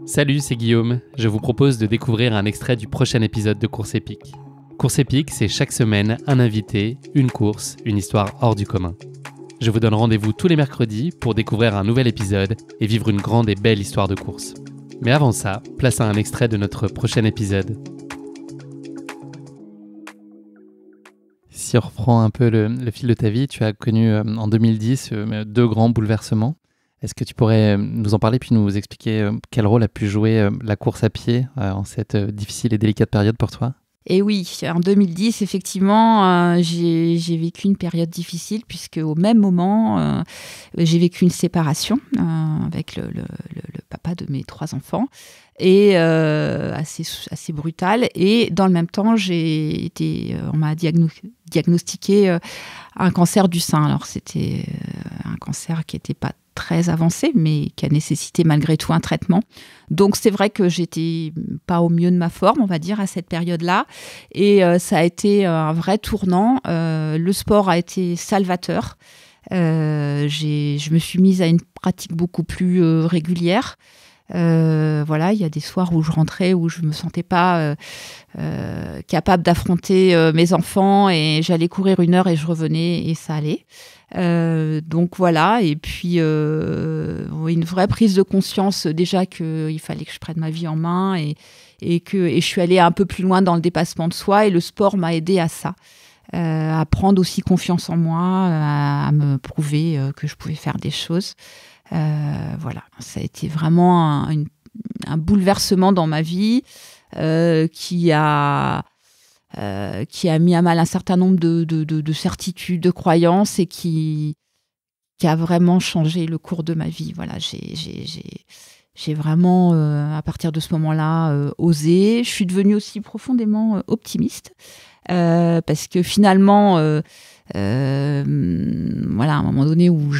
Salut, c'est Guillaume. Je vous propose de découvrir un extrait du prochain épisode de Course épique. Course épique, c'est chaque semaine un invité, une course, une histoire hors du commun. Je vous donne rendez-vous tous les mercredis pour découvrir un nouvel épisode et vivre une grande et belle histoire de course. Mais avant ça, place à un extrait de notre prochain épisode. Si on reprend un peu le fil de ta vie, tu as connu en 2010 deux grands bouleversements. Est-ce que tu pourrais nous en parler puis nous expliquer quel rôle a pu jouer la course à pied en cette difficile et délicate période pour toi ? Et oui, en 2010, effectivement, j'ai vécu une période difficile puisque au même moment, j'ai vécu une séparation avec le papa de mes 3 enfants et assez brutale. Et dans le même temps, on m'a diagnostiqué un cancer du sein. Alors c'était un cancer qui n'était pas très avancé, mais qui a nécessité malgré tout un traitement. Donc c'est vrai que j'étais pas au mieux de ma forme, on va dire, à cette période-là. Et ça a été un vrai tournant. Le sport a été salvateur. Je me suis mise à une pratique beaucoup plus régulière. Voilà, il y a des soirs où je rentrais, où je me sentais pas capable d'affronter mes enfants et j'allais courir 1 heure et je revenais et ça allait. Donc voilà, et puis une vraie prise de conscience déjà qu'il fallait que je prenne ma vie en main et je suis allée un peu plus loin dans le dépassement de soi et le sport m'a aidée à ça. À prendre aussi confiance en moi, à me prouver que je pouvais faire des choses. Voilà, ça a été vraiment un bouleversement dans ma vie qui a mis à mal un certain nombre de certitudes, de croyances et qui a vraiment changé le cours de ma vie. Voilà, j'ai vraiment, à partir de ce moment-là, osé. Je suis devenue aussi profondément optimiste parce que finalement, voilà, à un moment donné où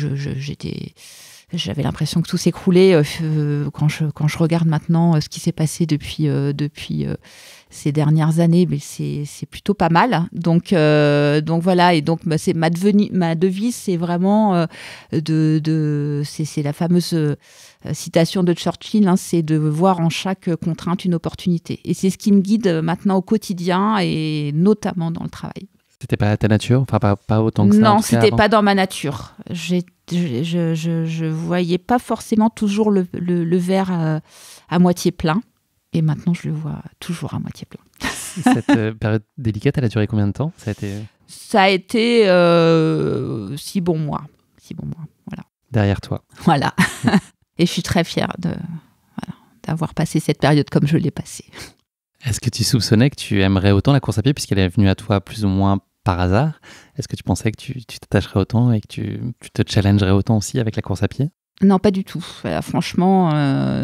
j'avais l'impression que tout s'écroulait quand je regarde maintenant ce qui s'est passé depuis ces dernières années, mais c'est plutôt pas mal. Donc voilà, et donc c'est ma devise, c'est vraiment c'est la fameuse citation de Churchill, c'est de voir en chaque contrainte une opportunité. Et c'est ce qui me guide maintenant au quotidien et notamment dans le travail. C'était pas ta nature, enfin pas autant que ça. Non, c'était pas dans ma nature. Je voyais pas forcément toujours le verre à moitié plein. Et maintenant, je le vois toujours à moitié plein. Cette période délicate, elle a duré combien de temps ? Ça a été 6 bons mois. Voilà. Derrière toi. Voilà. Et je suis très fière d'avoir passé cette période comme je l'ai passée. Est-ce que tu soupçonnais que tu aimerais autant la course à pied puisqu'elle est venue à toi plus ou moins par hasard ? Est-ce que tu pensais que tu t'attacherais autant et que tu te challengerais autant aussi avec la course à pied ? Non, pas du tout. Franchement,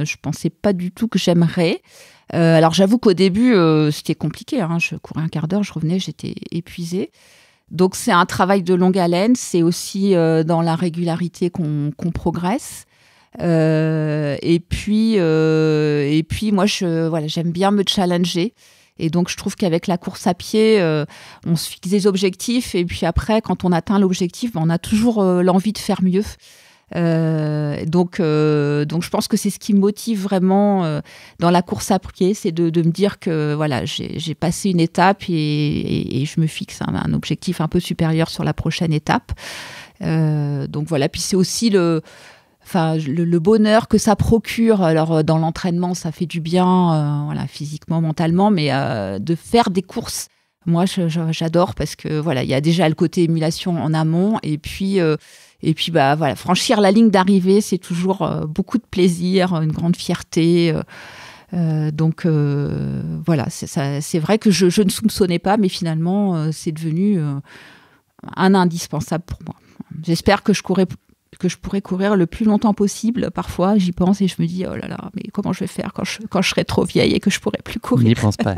je pensais pas du tout que j'aimerais. Alors j'avoue qu'au début, c'était compliqué. Je courais un quart d'heure, je revenais, j'étais épuisée. Donc c'est un travail de longue haleine. C'est aussi dans la régularité qu'on progresse. Et puis moi, j'aime bien me challenger. Et donc, je trouve qu'avec la course à pied, on se fixe des objectifs. Et puis après, quand on atteint l'objectif, on a toujours l'envie de faire mieux. Donc, je pense que c'est ce qui me motive vraiment dans la course à pied, c'est de me dire que voilà, j'ai passé une étape et je me fixe un objectif un peu supérieur sur la prochaine étape. Donc voilà, puis c'est aussi le bonheur que ça procure. Alors dans l'entraînement, ça fait du bien, physiquement, mentalement, mais de faire des courses, moi j'adore parce que voilà, il y a déjà le côté émulation en amont et puis franchir la ligne d'arrivée, c'est toujours beaucoup de plaisir, une grande fierté. Donc voilà, c'est vrai que je ne soupçonnais pas, mais finalement c'est devenu un indispensable pour moi. J'espère que je pourrais courir le plus longtemps possible. Parfois, j'y pense et je me dis, oh là là, mais comment je vais faire quand je serai trop vieille et que je pourrai plus courir ? N'y pense pas.